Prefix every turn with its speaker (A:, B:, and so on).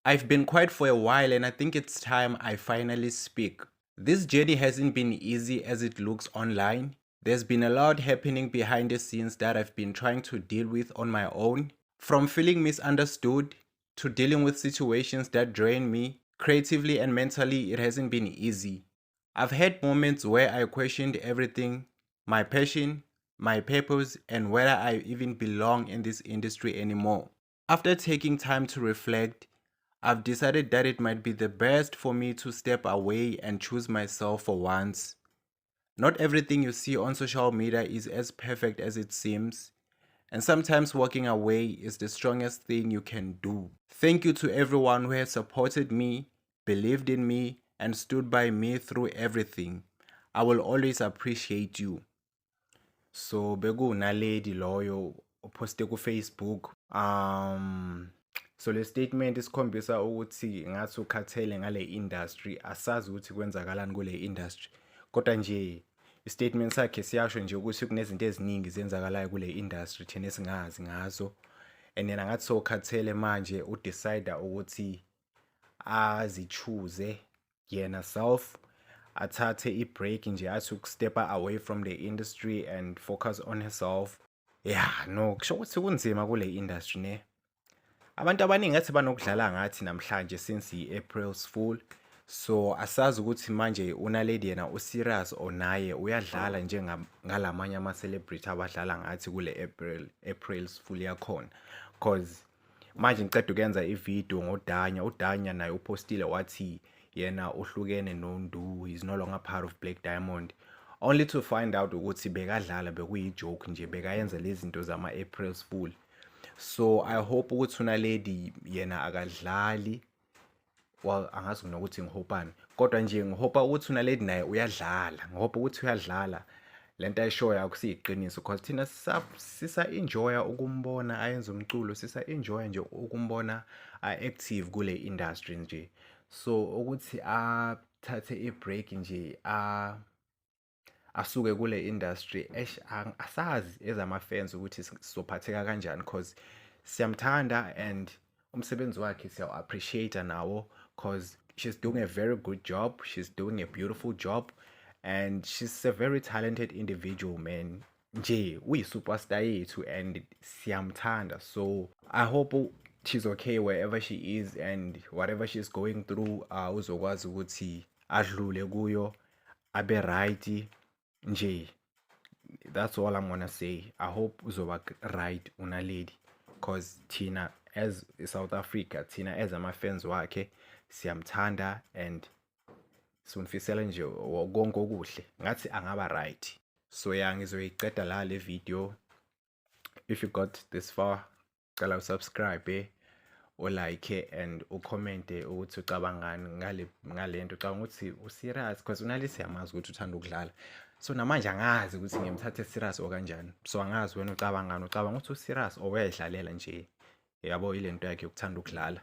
A: I've been quiet for a while and I think it's time I finally speak. This journey hasn't been easy as it looks online. There's been a lot happening behind the scenes that I've been trying to deal with on my own. From feeling misunderstood to dealing with situations that drain me, creatively and mentally, it hasn't been easy. I've had moments where I questioned everything, my passion, my purpose, and whether I even belong in this industry anymore. After taking time to reflect, I've decided that it might be the best for me to step away and choose myself for once. Not everything you see on social media is as perfect as it seems, and sometimes walking away is the strongest thing you can do. Thank you to everyone who has supported me, believed in me, and stood by me through everything. I will always appreciate you. So bekunalady loyo uposte ku Facebook. So le statement isikhombisa ukuthi ngathi ukhathele ngale industry, asazi ukuthi kwenzakalani kule industry. Kodwa nje istatement sakhe siyasho nje ukuthi kunezinto eziningi zenzakalayo kule industry thina esingazi ngazo. And yena ngathi sokhathele manje udecide ukuthi azichoose yena self, athathe i-break nje, athi ukusteppa away from the industry and focus on herself. Yeah, no, kusho ukuthi kunzima kule industry ne. Abantu abaningi ngathi banokudlala ngathi namhlanje since i-April's Fool. So asazi ukuthi manje unalady yena userious or naye uyadlala ngalamanye ama-celebrity abadlala ngathi kule April's Fool yakhona. Cause manje ngiceda ukuyenza ivideo ngodanya, udanya naye upostile wathi yena uhlukene noNdu, he's no longer part of Black Diamond, only to find out ukuthi bekadlala bekuyi-joke nje, bekayenza lezi zinto zama-April's Fool. So I hope ukuthi unalady yena akadlali, well angazi nokuthi ngihopani, kodwa nje ngihopa ukuthi unalady naye uyadlala, ngihopa ukuthi uyadlala lento ayishoyo akusiyiqiniso, because thina sisa-enjoya ukumbona ayenza umculo, sisa-enjoya nje ukumbona a-active kule industry nje. So ukuthi athathe i-break nje asuke kule industry, asazi ezama-fans ukuthi sizophatheka kanjani, cause siyamthanda and umsebenzi wakhe siyaw-appreciate nawo, cause she's doing a very good job, she's doing a beautiful job, and she's a very talented individual, man. Nje uyi-superstar yethu and siyamthanda. So I hope she's okay wherever she is and whatever she's going through, uzokwazi ukuthi adlule kuyo, abe right nje. That's all I'm gonna say. I hope uzoba right unalady, cause thina as South Africa, thina as ama-fans wakhe siyamthanda and simfisela nje konke okuhle, ngathi angaba right. So yeah, ngizoyiqeda la le video. If you got this far, cala usubscribe like and ucommente ukuthi ucabangani ngale nto. Ucabanga ukuthi userious, because unalisi siyamazi ukuthi uthanda ukudlala, so namanje angazi ukuthi ngimthathe serious okanjani. So angazi wena ucabangani, ucabanga ukuthi userious or uyayidlalela nje, yabo ile nto yakhe yokuthanda ukudlala.